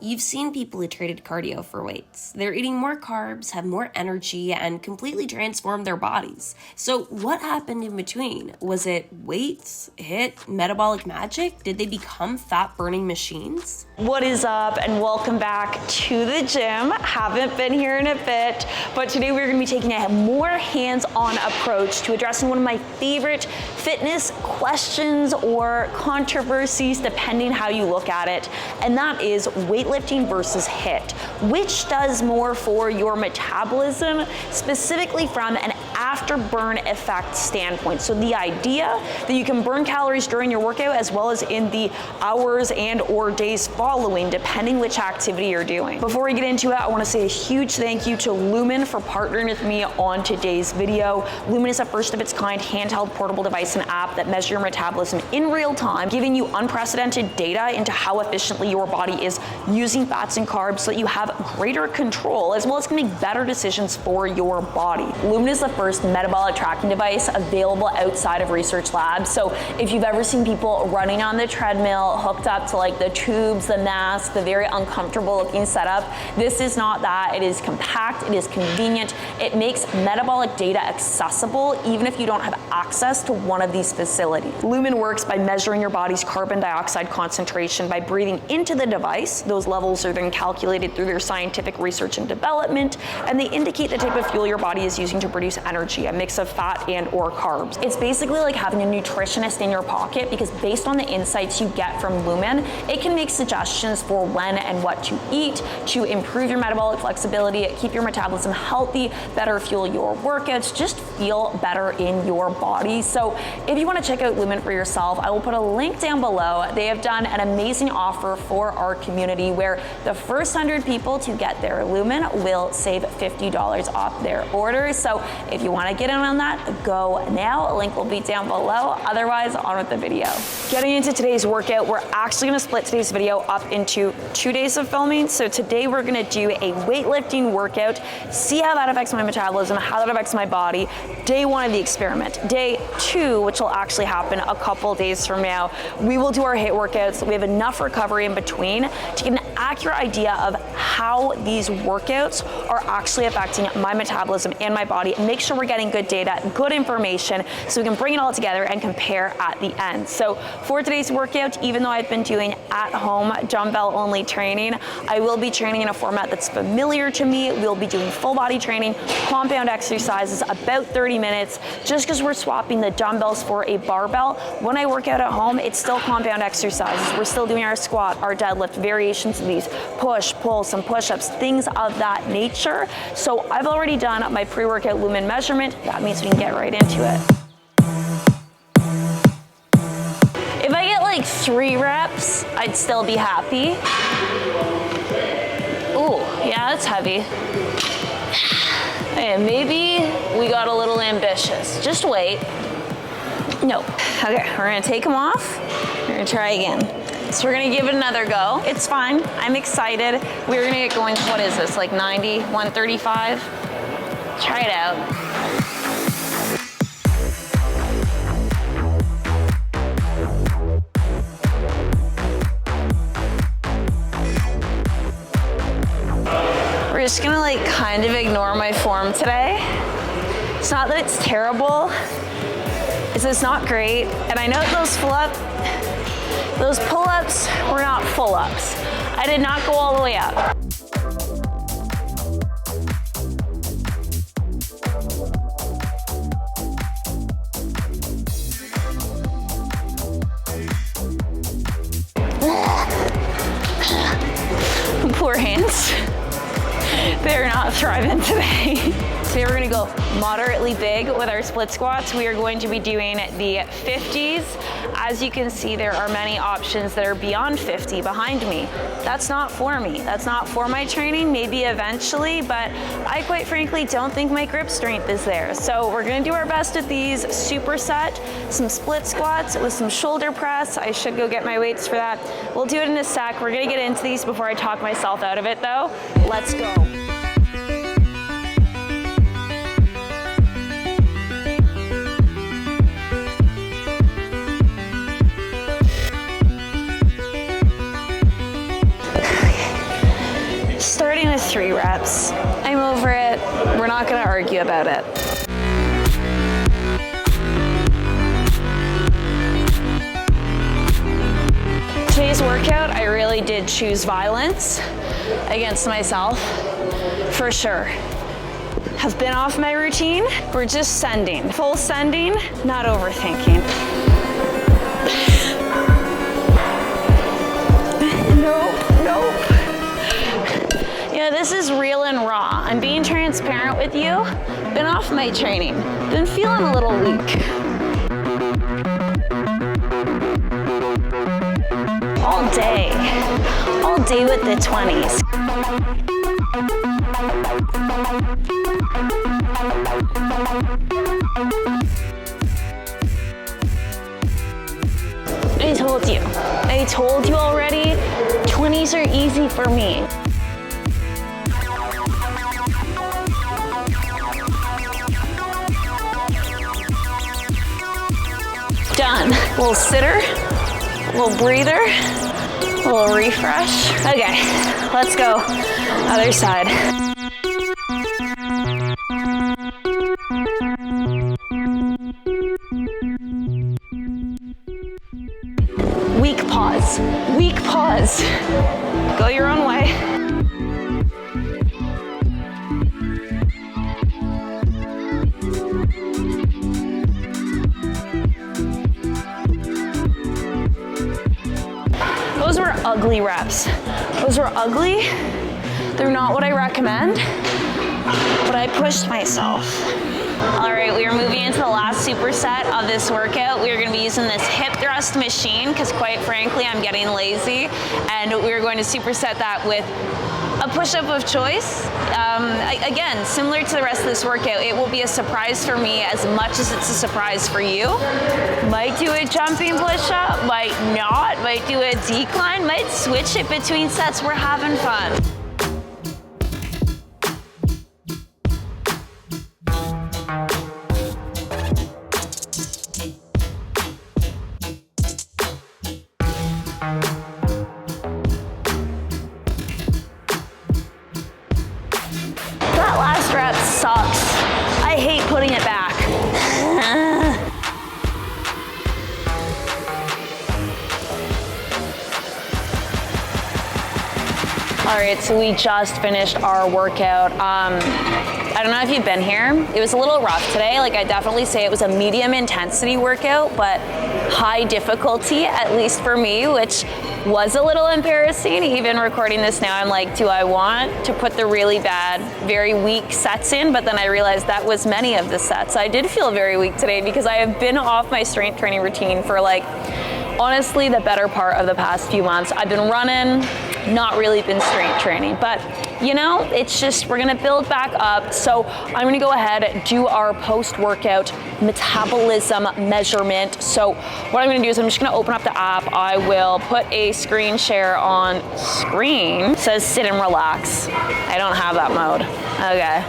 You've seen people who traded cardio for weights. They're eating more carbs, have more energy, and completely transformed their bodies. So what happened in between? Was it weights, HIIT, metabolic magic? Did they become fat-burning machines? What is up, and welcome back to the gym. Haven't been here in a bit, but today we're gonna be taking a more hands-on approach to addressing one of my favorite fitness questions or controversies, depending how you look at it, and that is weightlifting versus HIIT. Which does more for your metabolism, specifically from an afterburn effect standpoint? So the idea that you can burn calories during your workout as well as in the hours and or days following, depending which activity you're doing. Before we get into it, I want to say a huge thank you to Lumen for partnering with me on today's video. Lumen is a first of its kind handheld portable device and app that measures your metabolism in real time, giving you unprecedented data into how efficiently your body is using fats and carbs so that you have greater control as well as can make better decisions for your body. Lumen is the first metabolic tracking device available outside of research labs. So if you've ever seen people running on the treadmill hooked up to like the tubes, the mask, the very uncomfortable looking setup, this is not that. It is compact, it is convenient, it makes metabolic data accessible even if you don't have access to one of these facilities. Lumen works by measuring your body's carbon dioxide concentration by breathing into the device. Those levels are then calculated through their scientific research and development, and they indicate the type of fuel your body is using to produce energy, a mix of fat and or carbs. It's basically like having a nutritionist in your pocket, because based on the insights you get from Lumen, it can make suggestions for when and what to eat to improve your metabolic flexibility, keep your metabolism healthy, better fuel your workouts, just feel better in your body. So if you want to check out Lumen for yourself, I will put a link down below. They have done an amazing offer for our community where the first 100 people to get their Lumen will save $50 off their order. So if you want to get in on that, go now. A link will be down below. Otherwise, on with the video. Getting into today's workout, we're actually going to split today's video up into 2 days of filming. So today we're going to do a weightlifting workout, see how that affects my metabolism, how that affects my body. Day 1 of the experiment. Day 2, which will actually happen a couple days from now, we will do our HIIT workouts. We have enough recovery in between to get an accurate idea of how these workouts are actually affecting my metabolism and my body, and make sure we're getting good data, good information, so we can bring it all together and compare at the end. So for today's workout, even though I've been doing at-home dumbbell-only training, I will be training in a format that's familiar to me. We'll be doing full body training, compound exercises, about 30 minutes, just because we're swapping the dumbbells for a barbell. When I work out at home, it's still compound exercises. We're still doing our squat, our deadlift, variations of these, push, pull, some push-ups, things of that nature. So I've already done my pre-workout Lumen measurement. That means we can get right into it. If I get like 3 reps, I'd still be happy. Ooh, yeah, that's heavy. And maybe we got a little ambitious. Just wait. Nope. Okay, we're gonna take them off. We're gonna try again. So we're gonna give it another go. It's fine, I'm excited. We're gonna get going, what is this, like 90, 135? Try it out. We're just gonna like kind of ignore my form today. It's not that it's terrible, it's just not great. And I know those pull-ups were not full-ups. I did not go all the way up. Poor hands. They're not thriving today. Today we're gonna go moderately big with our split squats. We are going to be doing the 50s. As you can see, there are many options that are beyond 50 behind me. That's not for me. That's not for my training, maybe eventually, but I quite frankly don't think my grip strength is there. So we're gonna do our best at these superset, some split squats with some shoulder press. I should go get my weights for that. We'll do it in a sec. We're gonna get into these before I talk myself out of it though. Let's go. starting with 3 reps. I'm over it. We're not gonna argue about it. Today's workout, I really did choose violence against myself, for sure. Have been off my routine. We're just sending. Full sending, not overthinking. Nope. Yeah, this is real and raw. I'm being transparent with you. Been off my training. Been feeling a little weak. All day with the 20s. I told you already, 20s are easy for me. Done. Little sitter, little breather, little refresh. Okay, let's go. Other side. Weak pause. Go your own way. Those were ugly reps. Those were ugly. They're not what I recommend, but I pushed myself. All right, we are moving into the last superset of this workout. We are going to be using this hip thrust machine because quite frankly, I'm getting lazy, and we're going to superset that with a push-up of choice. Again, similar to the rest of this workout, it will be a surprise for me as much as it's a surprise for you. Might do a jumping push-up, might not, might do a decline, might switch it between sets. We're having fun. Sucks. I hate putting it back. All right, so we just finished our workout. I don't know if you've been here. It was a little rough today. Like, I definitely say it was a medium intensity workout, but high difficulty, at least for me, which was a little embarrassing. Even recording this now, I'm like, do I want to put the really bad, very weak sets in? But then I realized that was many of the sets. I did feel very weak today because I have been off my strength training routine for like, honestly, the better part of the past few months. I've been running, not really been strength training, but you know, it's just, we're gonna build back up. So I'm gonna go ahead and do our post-workout metabolism measurement. So what I'm gonna do is I'm just gonna open up the app. I will put a screen share on screen. It says sit and relax. I don't have that mode. Okay.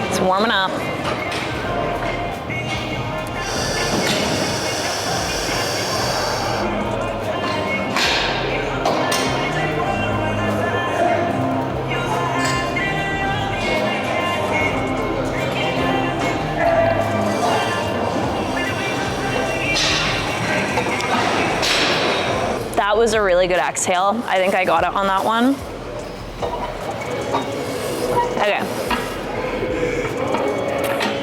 It's warming up. That was a really good exhale. I think I got it on that one. Okay.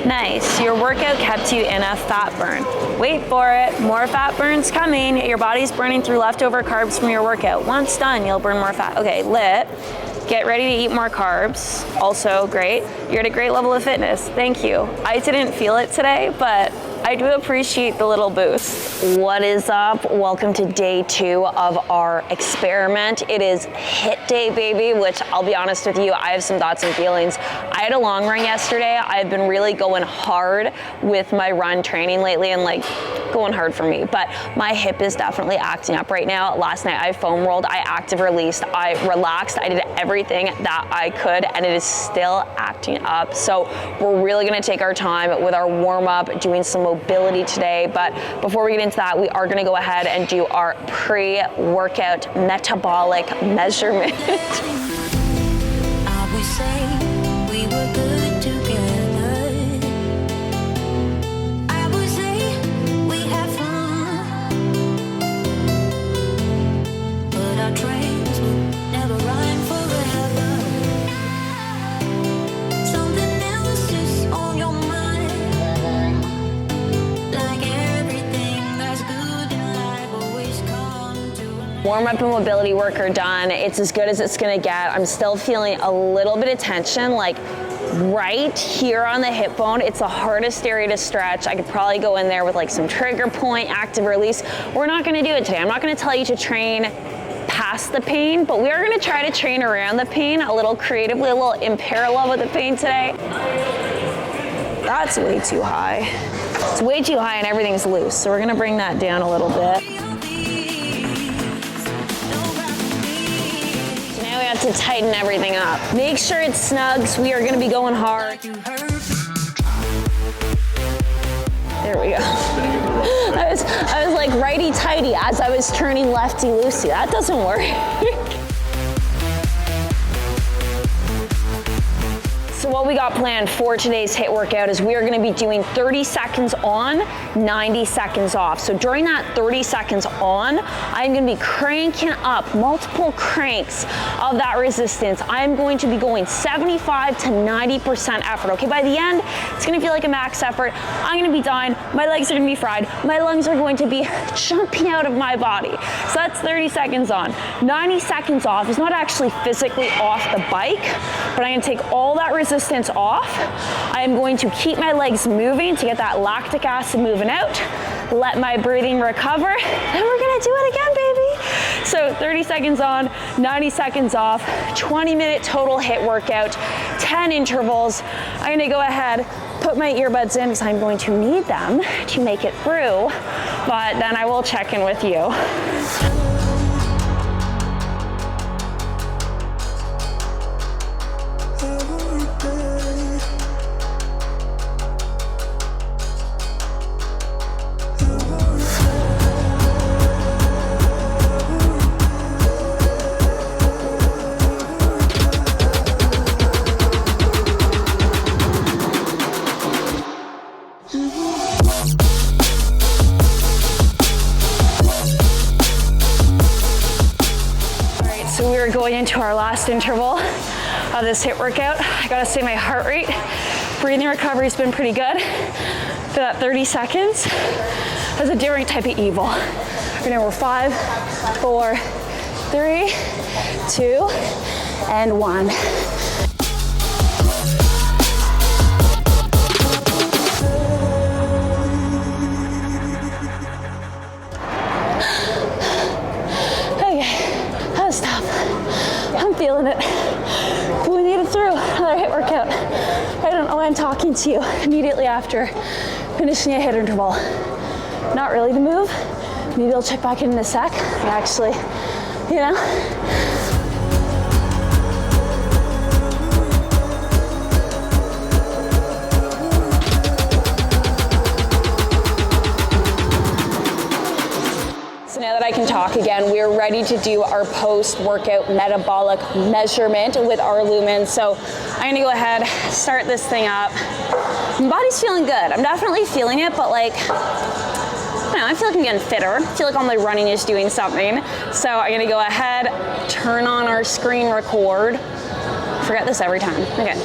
Nice. Your workout kept you in a fat burn. Wait for it. More fat burns coming. Your body's burning through leftover carbs from your workout. Once done, you'll burn more fat. Okay, lit. Get ready to eat more carbs. Also great. You're at a great level of fitness. Thank you. I didn't feel it today, but I do appreciate the little boost. What is up? Welcome to day 2 of our experiment. It is HIIT day, baby, which I'll be honest with you, I have some thoughts and feelings. I had a long run yesterday. I've been really going hard with my run training lately and like going hard for me, but my hip is definitely acting up right now. Last night I foam rolled, I active released, I relaxed, I did everything that I could, and it is still acting up. So we're really gonna take our time with our warm up, doing some mobility today. But before we get into that, we are gonna go ahead and do our pre-workout metabolic measurement. I would say we were good together. I would say we had fun, but our trains will never run forever. Something else is on your mind, like everything that's good in life always comes to an end. Warm up and mobility work are done. It's as good as it's gonna get. I'm still feeling a little bit of tension, like right here on the hip bone. It's the hardest area to stretch. I could probably go in there with like some trigger point, active release. We're not gonna do it today. I'm not gonna tell you to train past the pain, but we are gonna try to train around the pain a little creatively, a little in parallel with the pain today. That's way too high. It's way too high and everything's loose. So we're gonna bring that down a little bit. Now we have to tighten everything up. Make sure it's snug, so we are gonna be going hard. There we go. I was like righty-tighty as I was turning lefty-loosey. That doesn't work. So what we got planned for today's HIIT workout is we are gonna be doing 30 seconds on, 90 seconds off. So during that 30 seconds on, I'm gonna be cranking up multiple cranks of that resistance. I'm going to be going 75 to 90% effort, okay? By the end, it's gonna feel like a max effort. I'm gonna be dying, my legs are gonna be fried, my lungs are going to be jumping out of my body. So that's 30 seconds on. 90 seconds off is not actually physically off the bike, but I'm gonna take all that resistance off. I am going to keep my legs moving to get that lactic acid moving out, let my breathing recover, then we're gonna do it again, baby. So 30 seconds on, 90 seconds off, 20-minute total HIIT workout, 10 intervals. I'm gonna go ahead, put my earbuds in because I'm going to need them to make it through, but then I will check in with you. Going into our last interval of this HIIT workout. I gotta say my heart rate, breathing recovery has been pretty good for that 30 seconds. That's a different type of evil. Right now we're 5, 4, 3, 2, and 1. I'm feeling it. But we made it through another HIIT workout. I don't know why I'm talking to you immediately after finishing a HIIT interval. Not really the move. Maybe I'll check back in a sec. Actually, you know. Now that I can talk again, we're ready to do our post-workout metabolic measurement with our lumens. So I'm gonna go ahead, start this thing up. My body's feeling good. I'm definitely feeling it, but like, I don't know, I feel like I'm getting fitter. I feel like all my running is doing something. So I'm gonna go ahead, turn on our screen record. Forget this every time. Okay,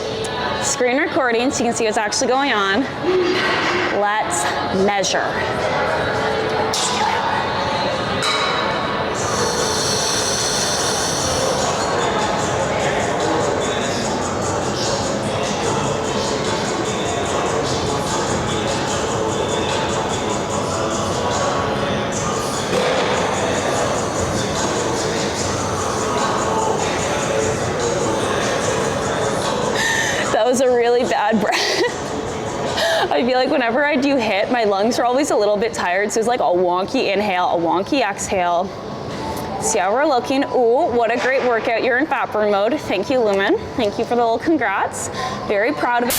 screen recording so you can see what's actually going on. Let's measure. Was a really bad breath. I feel like whenever I do HIIT, my lungs are always a little bit tired, so it's like a wonky inhale, a wonky exhale. See how we're looking. Ooh, what a great workout. You're in fat burn mode. Thank you, Lumen. Thank you for the little congrats. Very proud of it.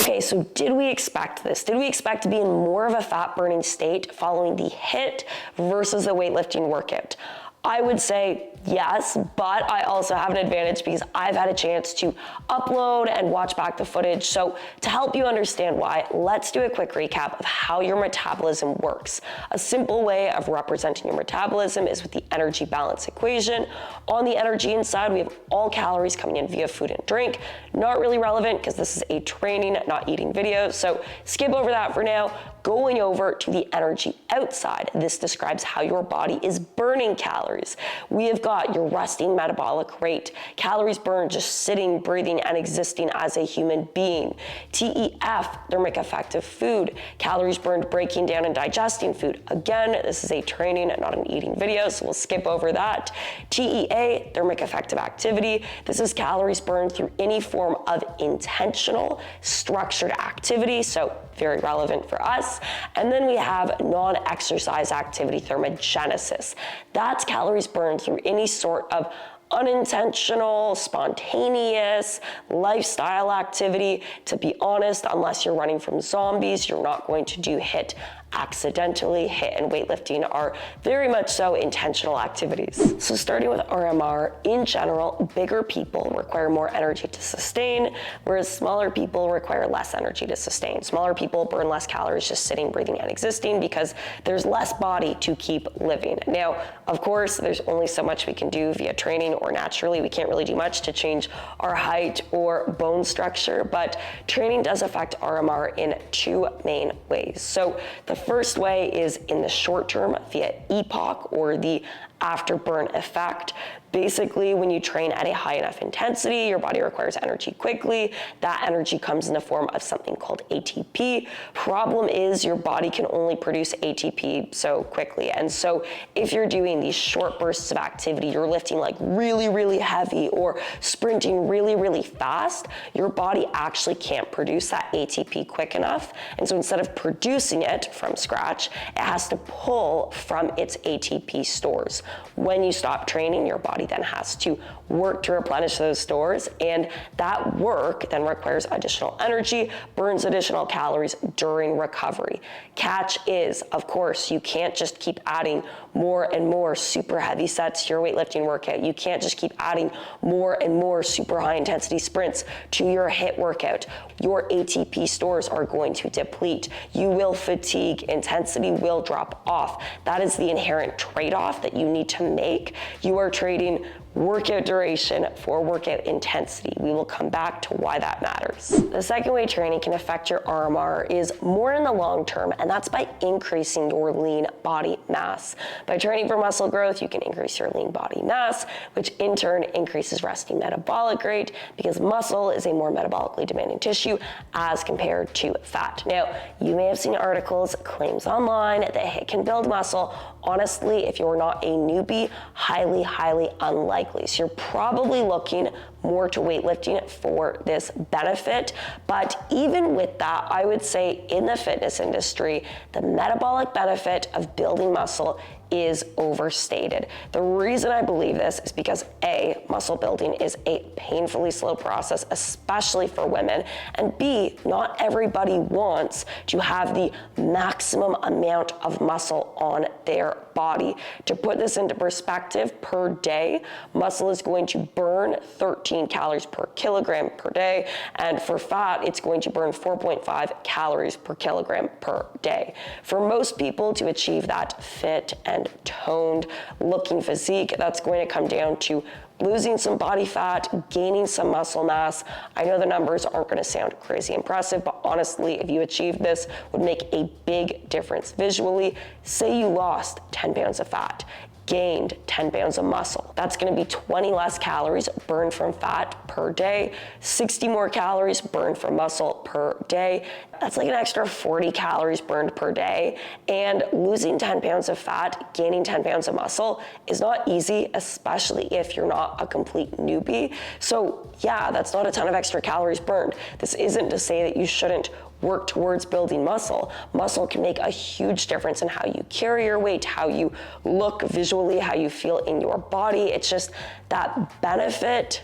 Okay, so did we expect this? Did we expect to be in more of a fat burning state following the HIIT versus the weightlifting workout? I would say yes, but I also have an advantage because I've had a chance to upload and watch back the footage. So to help you understand why, let's do a quick recap of how your metabolism works. A simple way of representing your metabolism is with the energy balance equation. On the energy inside, we have all calories coming in via food and drink. Not really relevant because this is a training, not eating video. So skip over that for now. Going over to the energy outside, this describes how your body is burning calories. We have got your resting metabolic rate, calories burned just sitting, breathing, and existing as a human being. TEF, thermic effect of food, calories burned breaking down and digesting food. Again, this is a training, not an eating video, so we'll skip over that. TEA, thermic effect of activity. This is calories burned through any form of intentional, structured activity, so very relevant for us. And then we have non-exercise activity thermogenesis. That's calories burned through any sort of unintentional, spontaneous lifestyle activity. To be honest, unless you're running from zombies, you're not going to do HIIT accidentally. HIIT and weightlifting are very much so intentional activities. So starting with RMR, in general, bigger people require more energy to sustain, whereas smaller people require less energy to sustain. Smaller people burn less calories just sitting, breathing, and existing because there's less body to keep living. Now, of course, there's only so much we can do via training or naturally. We can't really do much to change our height or bone structure, but training does affect RMR in two main ways. So the first way is in the short term via EPOC, or the Afterburn Effect. Basically, when you train at a high enough intensity, your body requires energy quickly. That energy comes in the form of something called ATP. Problem is, your body can only produce ATP so quickly. And so if you're doing these short bursts of activity, you're lifting like really, really heavy or sprinting really, really fast, your body actually can't produce that ATP quick enough. And so instead of producing it from scratch, it has to pull from its ATP stores. When you stop training, your body then has to work to replenish those stores, and that work then requires additional energy, burns additional calories during recovery. Catch is, of course, you can't just keep adding more and more super heavy sets to your weightlifting workout. You can't just keep adding more and more super high intensity sprints to your HIIT workout. Your ATP stores are going to deplete. You will fatigue, intensity will drop off. That is the inherent trade-off that you need to make. You are trading workout duration for workout intensity. We will come back to why that matters. The second way training can affect your RMR is more in the long term, and that's by increasing your lean body mass. By training for muscle growth, you can increase your lean body mass, which in turn increases resting metabolic rate, because muscle is a more metabolically demanding tissue as compared to fat. Now, you may have seen articles, claims online that HIIT can build muscle. Honestly, if you're not a newbie, highly, highly unlikely. So you're probably looking more to weightlifting for this benefit. But even with that, I would say in the fitness industry, the metabolic benefit of building muscle is overstated. The reason I believe this is because A, muscle building is a painfully slow process, especially for women, and B, not everybody wants to have the maximum amount of muscle on their body. To put this into perspective, per day, muscle is going to burn 13 calories per kilogram per day, and for fat, it's going to burn 4.5 calories per kilogram per day. For most people to achieve that fit and toned looking physique, that's going to come down to losing some body fat, gaining some muscle mass. I know the numbers aren't going to sound crazy impressive, but honestly, if you achieve this, would make a big difference visually. Say you lost 10 pounds of fat, gained 10 pounds of muscle. That's going to be 20 less calories burned from fat per day, 60 more calories burned from muscle per day. That's like an extra 40 calories burned per day. And losing 10 pounds of fat, gaining 10 pounds of muscle is not easy, especially if you're not a complete newbie. So yeah, that's not a ton of extra calories burned. This isn't to say that you shouldn't work towards building muscle. Muscle can make a huge difference in how you carry your weight, how you look visually, how you feel in your body. It's just that benefit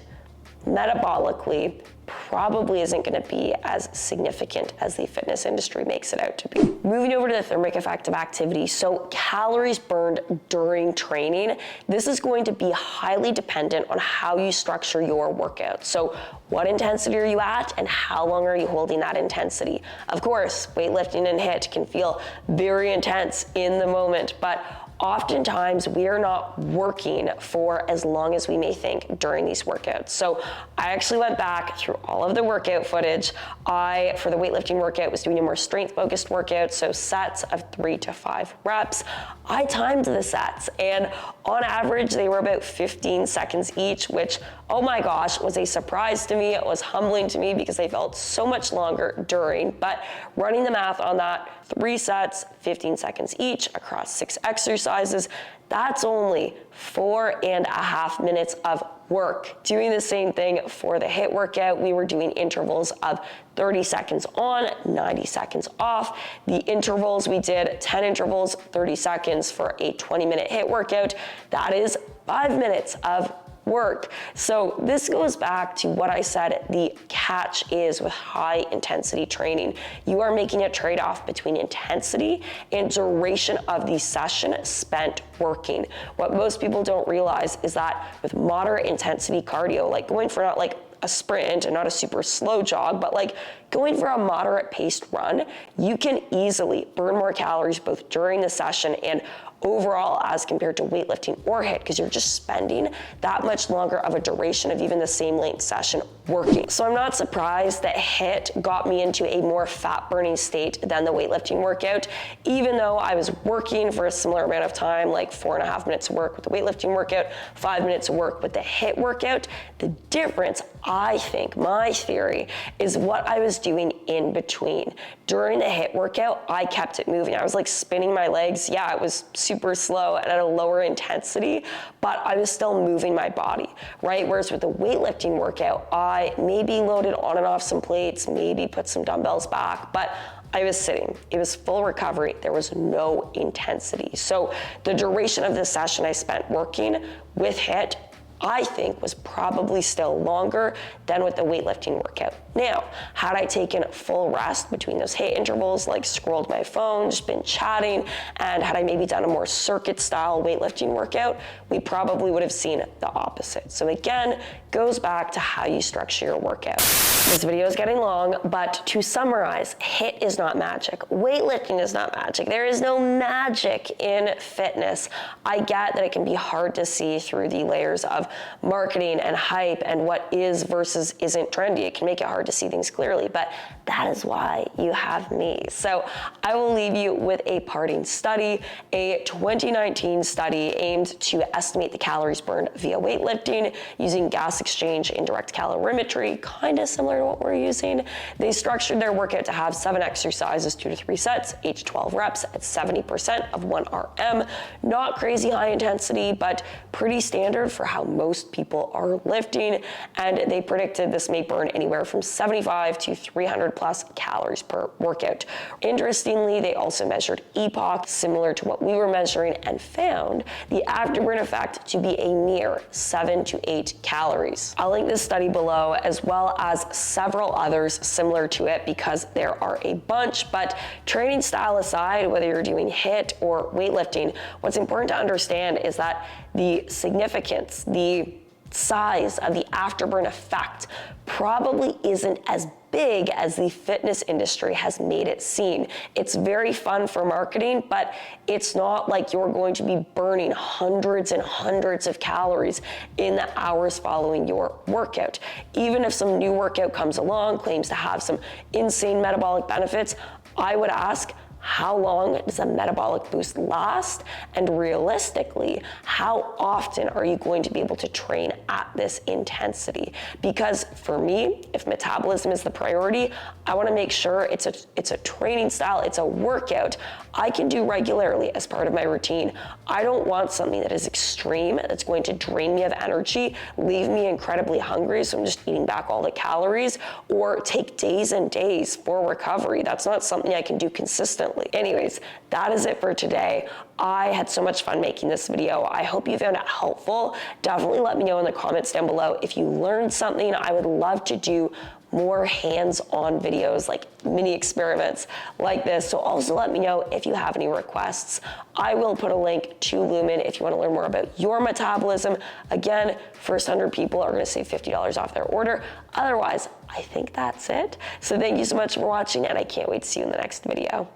metabolically probably isn't going to be as significant as the fitness industry makes it out to be. Moving over to the thermic effect of activity, so calories burned during training, this is going to be highly dependent on how you structure your workout. So what intensity are you at and how long are you holding that intensity? Of course, weightlifting and HIIT can feel very intense in the moment, but oftentimes we are not working for as long as we may think during these workouts. So I actually went back through all of the workout footage. For the weightlifting workout, was doing a more strength-focused workout, so sets of 3 to 5 reps. I timed the sets, and on average, they were about 15 seconds each, which, oh my gosh, was a surprise to me. It was humbling to me because they felt so much longer during, but running the math on that, 3 sets, 15 seconds each across 6 exercises, that's only 4.5 minutes of work. Doing the same thing for the HIIT workout, we were doing intervals of 30 seconds on, 90 seconds off. The intervals, we did 10 intervals, 30 seconds for a 20-minute HIIT workout. That is 5 minutes of work. So this goes back to what I said the catch is with high intensity training. You are making a trade-off between intensity and duration of the session spent working. What most people don't realize is that with moderate intensity cardio, like going for not like a sprint and not a super slow jog, but like going for a moderate paced run, you can easily burn more calories both during the session and overall as compared to weightlifting or HIIT, because you're just spending that much longer of a duration of even the same length session working. So I'm not surprised that HIIT got me into a more fat burning state than the weightlifting workout, even though I was working for a similar amount of time, like 4.5 minutes of work with the weightlifting workout, 5 minutes of work with the HIIT workout. The difference, I think, my theory, is what I was doing in between. During the HIIT workout, I kept it moving. I was like spinning my legs. Yeah, it was super slow and at a lower intensity, but I was still moving my body, right? Whereas with the weightlifting workout, I maybe loaded on and off some plates, maybe put some dumbbells back, but I was sitting. It was full recovery. There was no intensity. So the duration of the session I spent working with HIIT, I think, was probably still longer than with the weightlifting workout. Now, had I taken full rest between those HIIT intervals, like scrolled my phone, just been chatting, and had I maybe done a more circuit style weightlifting workout, we probably would have seen the opposite. So again, goes back to how you structure your workout. This video is getting long, but to summarize, HIIT is not magic. Weightlifting is not magic. There is no magic in fitness. I get that it can be hard to see through the layers of marketing and hype and what is versus isn't trendy. It can make it hard to see things clearly, but that is why you have me. So I will leave you with a parting study, a 2019 study aimed to estimate the calories burned via weightlifting using gas exchange indirect calorimetry, kind of similar to what we're using. They structured their workout to have 7 exercises, 2 to 3 sets, 8 to 12 reps at 70% of 1 RM. Not crazy high intensity, but pretty standard for how most people are lifting. And they predicted this may burn anywhere from 75 to 300 plus calories per workout. Interestingly, they also measured EPOC, similar to what we were measuring, and found the afterburn effect to be a mere 7 to 8 calories. I'll link this study below, as well as several others similar to it, because there are a bunch. But training style aside, whether you're doing HIIT or weightlifting, what's important to understand is that the significance, the size of the afterburn effect probably isn't as big as the fitness industry has made it seem. It's very fun for marketing, but it's not like you're going to be burning hundreds and hundreds of calories in the hours following your workout. Even if some new workout comes along, claims to have some insane metabolic benefits, I would ask, how long does a metabolic boost last? And realistically, how often are you going to be able to train at this intensity? Because for me, if metabolism is the priority, I want to make sure it's a training style, it's a workout I can do regularly as part of my routine. I don't want something that is extreme, that's going to drain me of energy, leave me incredibly hungry, so I'm just eating back all the calories, or take days and days for recovery. That's not something I can do consistently. constantly. Anyways, that is it for today. I had so much fun making this video. I hope you found it helpful. Definitely let me know in the comments down below if you learned something. I would love to do more hands-on videos, like mini experiments like this. So also let me know if you have any requests. I will put a link to Lumen if you want to learn more about your metabolism. Again, first 100 people are going to save $50 off their order. Otherwise, I think that's it. So thank you so much for watching, and I can't wait to see you in the next video.